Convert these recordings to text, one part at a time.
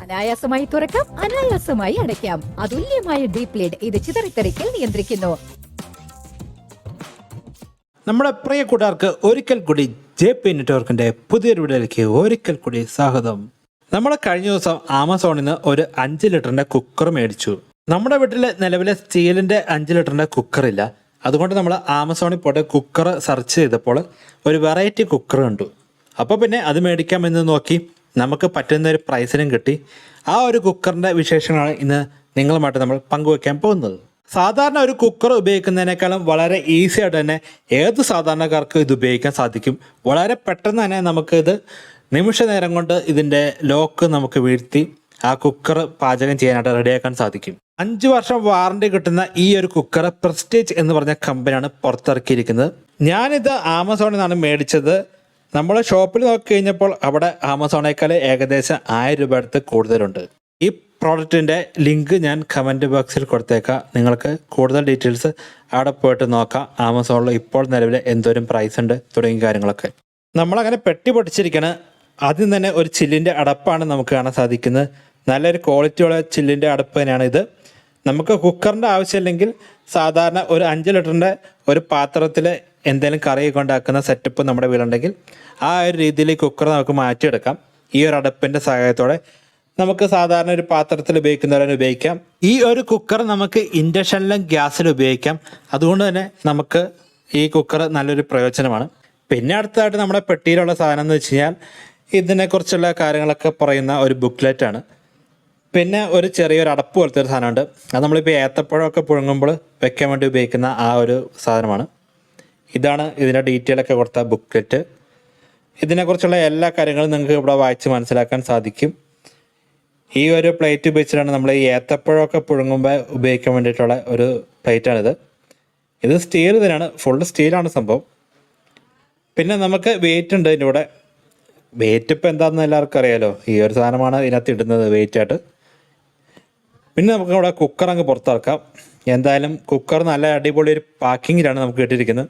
അനായാസമായി തുറക്കാം, അനായാസമായി അടയ്ക്കാം. അതുല്യമായ ഡീപ് ലിഡ് ഇത് ചിതറിത്തെറിക്കൽ നിയന്ത്രിക്കുന്നു. നമ്മുടെ പ്രിയ കൂട്ടുകാർക്ക് ഒരിക്കൽ കൂടി JP നെറ്റ്വർക്കിന്റെ പുതിയൊരു വീഡിയോയിലേക്ക് ഒരിക്കൽ കൂടി സ്വാഗതം. നമ്മൾ കഴിഞ്ഞ ദിവസം ആമസോണിൽ നിന്ന് ഒരു 5 ലിറ്ററിന്റെ കുക്കർ മേടിച്ചു. നമ്മുടെ വീട്ടിൽ നിലവിലെ സ്റ്റീലിന്റെ 5 ലിറ്ററിന്റെ കുക്കറില്ല. അതുകൊണ്ട് നമ്മൾ ആമസോണിൽ പോയിട്ട് കുക്കർ സെർച്ച് ചെയ്തപ്പോൾ ഒരു വെറൈറ്റി കുക്കർ കണ്ടു. അപ്പോൾ പിന്നെ അത് മേടിക്കാമെന്ന് നോക്കി നമുക്ക് പറ്റുന്ന ഒരു പ്രൈസിനും കിട്ടി. ആ ഒരു കുക്കറിൻ്റെ വിശേഷങ്ങളാണ് ഇന്ന് നിങ്ങളുമായിട്ട് നമ്മൾ പങ്കുവയ്ക്കാൻ പോകുന്നത്. സാധാരണ ഒരു കുക്കർ ഉപയോഗിക്കുന്നതിനേക്കാളും വളരെ ഈസി ആയിട്ട് തന്നെ ഏത് സാധാരണക്കാർക്കും ഇത് ഉപയോഗിക്കാൻ സാധിക്കും. വളരെ പെട്ടെന്ന് തന്നെ നമുക്കിത് നിമിഷ നേരം കൊണ്ട് ഇതിൻ്റെ ലോക്ക് നമുക്ക് വീഴ്ത്തി ആ കുക്കർ പാചകം ചെയ്യാനായിട്ട് റെഡിയാക്കാൻ സാധിക്കും. 5 വർഷം വാറണ്ടി കിട്ടുന്ന ഈ ഒരു കുക്കർ പ്രസ്റ്റീജ് എന്ന് പറഞ്ഞ കമ്പനിയാണ് പുറത്തിറക്കിയിരിക്കുന്നത്. ഞാനിത് ആമസോണിൽ നിന്നാണ് മേടിച്ചത്. നമ്മൾ ഷോപ്പിൽ നോക്കി കഴിഞ്ഞപ്പോൾ അവിടെ ആമസോണേക്കാൾ ഏകദേശം 1000 രൂപ അടുത്ത് കൂടുതലുണ്ട്. ഈ പ്രോഡക്റ്റിൻ്റെ ലിങ്ക് ഞാൻ കമൻറ്റ് ബോക്സിൽ കൊടുത്തേക്കാം. നിങ്ങൾക്ക് കൂടുതൽ ഡീറ്റെയിൽസ് അവിടെ പോയിട്ട് നോക്കാം. ആമസോണിൽ ഇപ്പോൾ നിലവിൽ എന്തോരം പ്രൈസ് ഉണ്ട് തുടങ്ങിയ കാര്യങ്ങളൊക്കെ. നമ്മളങ്ങനെ പെട്ടി പൊട്ടിച്ചിരിക്കുകയാണ്. ആദ്യം തന്നെ ഒരു ചില്ലിൻ്റെ അടപ്പാണ് നമുക്ക് കാണാൻ സാധിക്കുന്നത്. നല്ലൊരു ക്വാളിറ്റിയുള്ള ചില്ലിൻ്റെ അടപ്പ് തന്നെയാണ് ഇത്. നമുക്ക് കുക്കറിൻ്റെ ആവശ്യമില്ലെങ്കിൽ സാധാരണ ഒരു 5 ലിറ്ററിൻ്റെ ഒരു പാത്രത്തിൽ എന്തെങ്കിലും കറിയൊക്കെ ഉണ്ടാക്കുന്ന സെറ്റപ്പ് നമ്മുടെ വീടുണ്ടെങ്കിൽ ആ ഒരു രീതിയിൽ കുക്കർ നമുക്ക് മാറ്റിയെടുക്കാം. ഈ ഒരു അടപ്പിൻ്റെ സഹായത്തോടെ നമുക്ക് സാധാരണ ഒരു പാത്രത്തിൽ ഉപയോഗിക്കുന്നവരെ ഉപയോഗിക്കാം. ഈ ഒരു കുക്കർ നമുക്ക് ഇൻഡക്ഷനിലും ഗ്യാസിലും ഉപയോഗിക്കാം. അതുകൊണ്ട് തന്നെ നമുക്ക് ഈ കുക്കർ നല്ലൊരു പ്രയോജനമാണ്. പിന്നെ അടുത്തതായിട്ട് നമ്മുടെ പെട്ടിയിലുള്ള സാധനം എന്ന് വെച്ച് കഴിഞ്ഞാൽ ഇതിനെക്കുറിച്ചുള്ള കാര്യങ്ങളൊക്കെ പറയുന്ന ഒരു ബുക്ക്ലെറ്റാണ്. പിന്നെ ഒരു ചെറിയൊരു അടപ്പ് പോലത്തെ ഒരു സാധനമുണ്ട്. അത് നമ്മളിപ്പോൾ ഏത്തപ്പഴമൊക്കെ പുഴുങ്ങുമ്പോൾ വെക്കാൻ വേണ്ടി ഉപയോഗിക്കുന്ന ആ ഒരു സാധനമാണ്. ഇതാണ് ഇതിൻ്റെ ഡീറ്റെയിലൊക്കെ കൊടുത്ത ബുക്ക്ലെറ്റ്. ഇതിനെക്കുറിച്ചുള്ള എല്ലാ കാര്യങ്ങളും നിങ്ങൾക്ക് ഇവിടെ വായിച്ച് മനസ്സിലാക്കാൻ സാധിക്കും. ഈ ഒരു പ്ലേറ്റ് ഉപയോഗിച്ചിട്ടാണ് നമ്മൾ ഈ ഏത്തപ്പഴമൊക്കെ പുഴുങ്ങുമ്പോൾ ഉപയോഗിക്കാൻ വേണ്ടിയിട്ടുള്ള ഒരു പ്ലേറ്റാണിത്. ഇത് സ്റ്റീൽ തന്നെയാണ്, ഫുൾ സ്റ്റീലാണ് സംഭവം. പിന്നെ നമുക്ക് വെയിറ്റ് ഉണ്ട് ഇതിൻ്റെ കൂടെ. വെയിറ്റ് ഇപ്പോൾ എന്താണെന്ന് എല്ലാവർക്കും അറിയാലോ. ഈ ഒരു സാധനമാണ് ഇതിനകത്ത് ഇടുന്നത് വെയിറ്റായിട്ട്. പിന്നെ നമുക്ക് ഇവിടെ കുക്കർ അങ്ങ് പുറത്തിറക്കാം. എന്തായാലും കുക്കർ നല്ല അടിപൊളി ഒരു പാക്കിങ്ങിലാണ് നമുക്ക് ഇട്ടിരിക്കുന്നത്.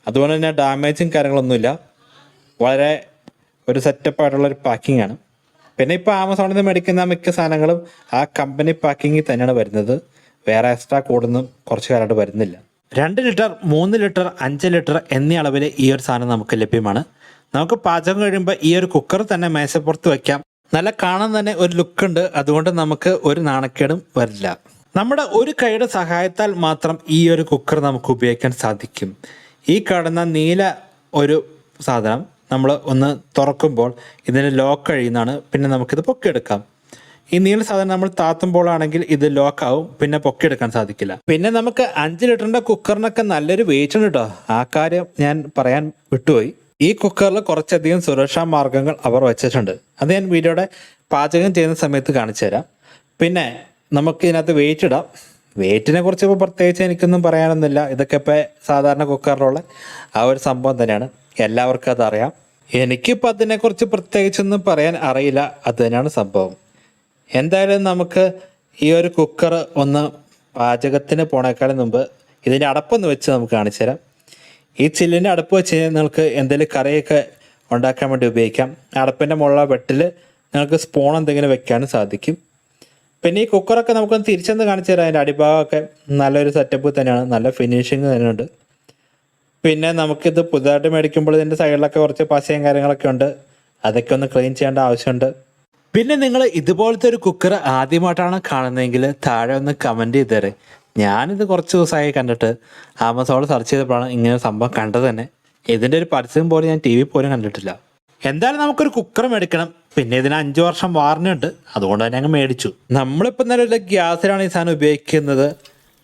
അതുകൊണ്ട് തന്നെ ഡാമേജും കാര്യങ്ങളൊന്നുമില്ല. വളരെ ഒരു സെറ്റപ്പായിട്ടുള്ളൊരു പാക്കിങ്ങാണ്. പിന്നെ ഇപ്പോൾ ആമസോണിൽ നിന്ന് മേടിക്കുന്ന മിക്ക സാധനങ്ങളും ആ കമ്പനി പാക്കിങ്ങിൽ തന്നെയാണ് വരുന്നത്. വേറെ എക്സ്ട്രാ കൂടുതലൊന്നും കുറച്ച് കാലമായിട്ട് വരുന്നില്ല. 2 ലിറ്റർ, 3 ലിറ്റർ, 5 ലിറ്റർ എന്നീ അളവിൽ ഈ ഒരു സാധനം നമുക്ക് ലഭ്യമാണ്. നമുക്ക് പാചകം കഴിയുമ്പോൾ ഈ ഒരു കുക്കർ തന്നെ മേശപ്പുറത്ത് വയ്ക്കാം. നല്ല കാണാൻ തന്നെ ഒരു ലുക്കുണ്ട്. അതുകൊണ്ട് നമുക്ക് ഒരു നാണക്കേടും വരില്ല. നമ്മുടെ ഒരു കൈയുടെ സഹായത്താൽ മാത്രം ഈ ഒരു കുക്കർ നമുക്ക് ഉപയോഗിക്കാൻ സാധിക്കും. ഈ കാണുന്ന നീല ഒരു സാധനം നമ്മൾ ഒന്ന് തുറക്കുമ്പോൾ ഇതിന് ലോക്ക് കഴിയുന്നതാണ്. പിന്നെ നമുക്കിത് പൊക്കിയെടുക്കാം. ഈ നീല സാധനം നമ്മൾ താത്തുമ്പോഴാണെങ്കിൽ ഇത് ലോക്കാവും, പിന്നെ പൊക്കിയെടുക്കാൻ സാധിക്കില്ല. പിന്നെ നമുക്ക് 5 ലിറ്ററിൻ്റെ കുക്കറിനൊക്കെ നല്ലൊരു വെയിറ്റ് ഉണ്ട് കേട്ടോ. ആ കാര്യം ഞാൻ പറയാൻ വിട്ടുപോയി. ഈ കുക്കറിൽ കുറച്ചധികം സുരക്ഷാ മാർഗങ്ങൾ അവർ വെച്ചിട്ടുണ്ട്. അത് ഞാൻ വീഡിയോയുടെ പാചകം ചെയ്യുന്ന സമയത്ത് കാണിച്ചു തരാം. പിന്നെ നമുക്ക് ഇതിനകത്ത് വെയിറ്റ് ഇടാം. വെയിറ്റിനെ കുറിച്ച് ഇപ്പോൾ പ്രത്യേകിച്ച് എനിക്കൊന്നും പറയാനൊന്നുമില്ല. ഇതൊക്കെ ഇപ്പോൾ സാധാരണ കുക്കറിലുള്ള ആ ഒരു സംഭവം തന്നെയാണ്. എല്ലാവർക്കും അതറിയാം. എനിക്കിപ്പോൾ അതിനെക്കുറിച്ച് പ്രത്യേകിച്ചൊന്നും പറയാൻ അറിയില്ല. അത് തന്നെയാണ് സംഭവം. എന്തായാലും നമുക്ക് ഈ ഒരു കുക്കർ ഒന്ന് പാചകത്തിന് പോണേക്കാളും മുമ്പ് ഇതിൻ്റെ അടപ്പൊന്ന് വെച്ച് നമുക്ക് കാണിച്ചു തരാം. ഈ ചില്ലിൻ്റെ അടപ്പ് വെച്ച് കഴിഞ്ഞാൽ നിങ്ങൾക്ക് എന്തെങ്കിലും കറിയൊക്കെ ഉണ്ടാക്കാൻ വേണ്ടി ഉപയോഗിക്കാം. അടപ്പിൻ്റെ മുകളിലെ വെട്ടിൽ നിങ്ങൾക്ക് സ്പൂൺ എന്തെങ്കിലും വെക്കാനും സാധിക്കും. പിന്നെ ഈ കുക്കറൊക്കെ നമുക്കൊന്ന് തിരിച്ചെന്ന് കാണിച്ചു തരാം. അതിൻ്റെ അടിഭാഗമൊക്കെ നല്ലൊരു സെറ്റപ്പ് തന്നെയാണ്, നല്ല ഫിനിഷിങ് തന്നെയുണ്ട്. പിന്നെ നമുക്കിത് പുതുതായിട്ട് മേടിക്കുമ്പോൾ ഇതിൻ്റെ സൈഡിലൊക്കെ കുറച്ച് പശയും കാര്യങ്ങളൊക്കെ ഉണ്ട്. അതൊക്കെ ഒന്ന് ക്ലീൻ ചെയ്യേണ്ട ആവശ്യമുണ്ട്. പിന്നെ നിങ്ങൾ ഇതുപോലത്തെ ഒരു കുക്കർ ആദ്യമായിട്ടാണ് കാണുന്നതെങ്കിൽ താഴെ ഒന്ന് കമൻറ്റ് ചെയ്ത് തരേ. ഞാനിത് കുറച്ച് ദിവസമായി കണ്ടിട്ട് ആമസോണിൽ സെർച്ച് ചെയ്തപ്പോഴാണ് ഇങ്ങനെ സംഭവം കണ്ടത് തന്നെ. ഇതിൻ്റെ ഒരു പരസ്യം പോലും ഞാൻ TV പോലും കണ്ടിട്ടില്ല. എന്തായാലും നമുക്കൊരു കുക്കർ മേടിക്കണം. പിന്നെ ഇതിന് 5 വർഷം വാറണ്ടി ഉണ്ട്. അതുകൊണ്ട് തന്നെ അങ്ങ് മേടിച്ചു. നമ്മളിപ്പോൾ നിലവിൽ ഗ്യാസിലാണ് ഈ സാധനം ഉപയോഗിക്കുന്നത്.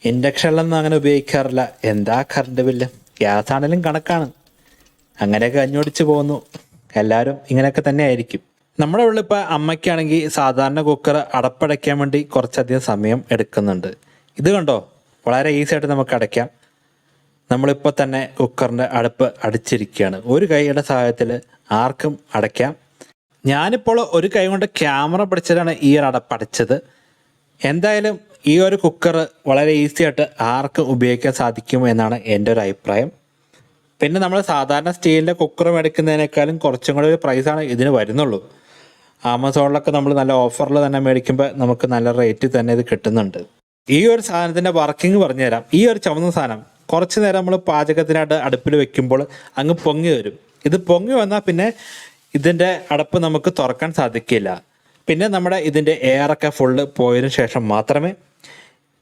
ഇൻഡക്ഷനിലൊന്നും അങ്ങനെ ഉപയോഗിക്കാറില്ല. എന്താ കറണ്ട് ബില്ല്. ഗ്യാസ് ആണെങ്കിലും കണക്കാണ്. അങ്ങനെയൊക്കെ കഞ്ഞോടിച്ച് പോകുന്നു. എല്ലാവരും ഇങ്ങനെയൊക്കെ തന്നെ ആയിരിക്കും. നമ്മുടെ ഉള്ളിൽ ഇപ്പോൾ അമ്മയ്ക്കാണെങ്കിൽ സാധാരണ കുക്കർ അടപ്പടയ്ക്കാൻ വേണ്ടി കുറച്ചധികം സമയം എടുക്കുന്നുണ്ട്. ഇത് കണ്ടോ, വളരെ ഈസി ആയിട്ട് നമുക്ക് അടയ്ക്കാം. നമ്മളിപ്പോൾ തന്നെ കുക്കറിൻ്റെ അടുപ്പ് അടിച്ചിരിക്കുകയാണ്. ഒരു കൈയുടെ സഹായത്തിൽ ആർക്കും അടയ്ക്കാം. ഞാനിപ്പോൾ ഒരു കൈ കൊണ്ട് ക്യാമറ പിടിച്ചിട്ടാണ് ഈ ഒരു അടപ്പ് അടച്ചത്. എന്തായാലും ഈ ഒരു കുക്കർ വളരെ ഈസി ആയിട്ട് ആർക്കും ഉപയോഗിക്കാൻ സാധിക്കും എന്നാണ് എൻ്റെ ഒരു അഭിപ്രായം. പിന്നെ നമ്മൾ സാധാരണ സ്റ്റീലിൻ്റെ കുക്കർ മേടിക്കുന്നതിനേക്കാളും കുറച്ചും കൂടി ഒരു പ്രൈസാണ് ഇതിന് വരുന്നുള്ളൂ. ആമസോണിലൊക്കെ നമ്മൾ നല്ല ഓഫറിൽ തന്നെ മേടിക്കുമ്പോൾ നമുക്ക് നല്ല റേറ്റിൽ തന്നെ ഇത് കിട്ടുന്നുണ്ട്. ഈ ഒരു സാധനത്തിൻ്റെ വർക്കിംഗ് പറഞ്ഞു തരാം. ഈ ഒരു ചുവന്ന സാധനം കുറച്ച് നേരം നമ്മൾ പാചകത്തിനായിട്ട് അടുപ്പിൽ വെക്കുമ്പോൾ അങ്ങ് പൊങ്ങി വരും. ഇത് പൊങ്ങി വന്നാൽ പിന്നെ ഇതിൻ്റെ അടപ്പ് നമുക്ക് തുറക്കാൻ സാധിക്കില്ല. പിന്നെ നമ്മുടെ ഇതിൻ്റെ എയറൊക്കെ ഫുള്ള് പോയതിനു ശേഷം മാത്രമേ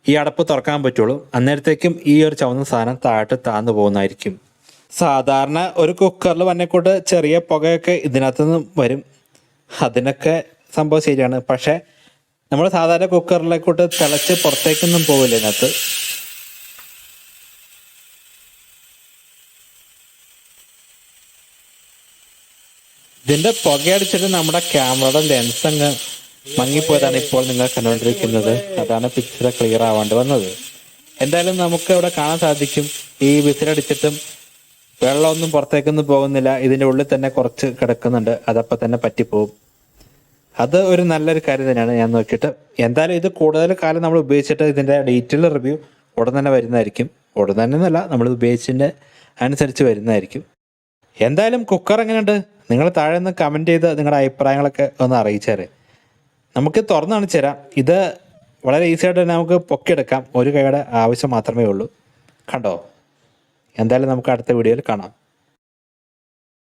ഈ അടപ്പ് തുറക്കാൻ പറ്റുള്ളൂ. അന്നേരത്തേക്കും ഈ ഒരു ചുവന്ന സാധനം താഴോട്ട് താഴ്ന്നു പോകുന്നതായിരിക്കും. സാധാരണ ഒരു കുക്കറിൽ വന്നേക്കൂട്ട് ചെറിയ പുകയൊക്കെ ഇതിനകത്തു നിന്ന് വരും. അതിനൊക്കെ സംഭവം ശരിയാണ്. പക്ഷേ നമ്മൾ സാധാരണ കുക്കറിലേക്കൂട്ട് തിളച്ച് പുറത്തേക്കൊന്നും പോവില്ല. ഇതിനകത്ത് ഇതിൻ്റെ പുകയടിച്ചിട്ട് നമ്മുടെ ക്യാമറയുടെ ലെൻസ് അങ്ങ് മങ്ങിപ്പോയതാണ് ഇപ്പോൾ നിങ്ങൾ കണ്ടുകൊണ്ടിരിക്കുന്നത്. അതാണ് പിക്ചർ ക്ലിയർ ആവാണ്ട് വന്നത്. എന്തായാലും നമുക്ക് ഇവിടെ കാണാൻ സാധിക്കും ഈ വിസിലടിച്ചിട്ടും വെള്ളമൊന്നും പുറത്തേക്കൊന്നും പോകുന്നില്ല. ഇതിൻ്റെ ഉള്ളിൽ തന്നെ കുറച്ച് കിടക്കുന്നുണ്ട്. അതപ്പം തന്നെ പറ്റിപ്പോവും. അത് ഒരു നല്ലൊരു കാര്യം തന്നെയാണ് ഞാൻ നോക്കിയിട്ട്. എന്തായാലും ഇത് കൂടുതൽ കാലം നമ്മൾ ഉപയോഗിച്ചിട്ട് ഇതിൻ്റെ ഡീറ്റെയിൽ റിവ്യൂ ഉടൻ തന്നെ വരുന്നതായിരിക്കും. ഉടൻ തന്നെ എന്നല്ല, നമ്മൾ ഉപയോഗിച്ചതിൻ്റെ അനുസരിച്ച് വരുന്നതായിരിക്കും. എന്തായാലും കുക്കർ എങ്ങനെയുണ്ട് നിങ്ങൾ താഴെ നിന്ന് കമൻറ്റ് ചെയ്ത് നിങ്ങളുടെ അഭിപ്രായങ്ങളൊക്കെ ഒന്ന് അറിയിച്ചേരെ. നമുക്ക് തുറന്ന് കാണിച്ചു തരാം. ഇത് വളരെ ഈസി ആയിട്ട് തന്നെ നമുക്ക് പൊക്കിയെടുക്കാം. ഒരു കൈയുടെ ആവശ്യം മാത്രമേ ഉള്ളൂ. കണ്ടോ? എന്തായാലും നമുക്ക് അടുത്ത വീഡിയോയിൽ കാണാം.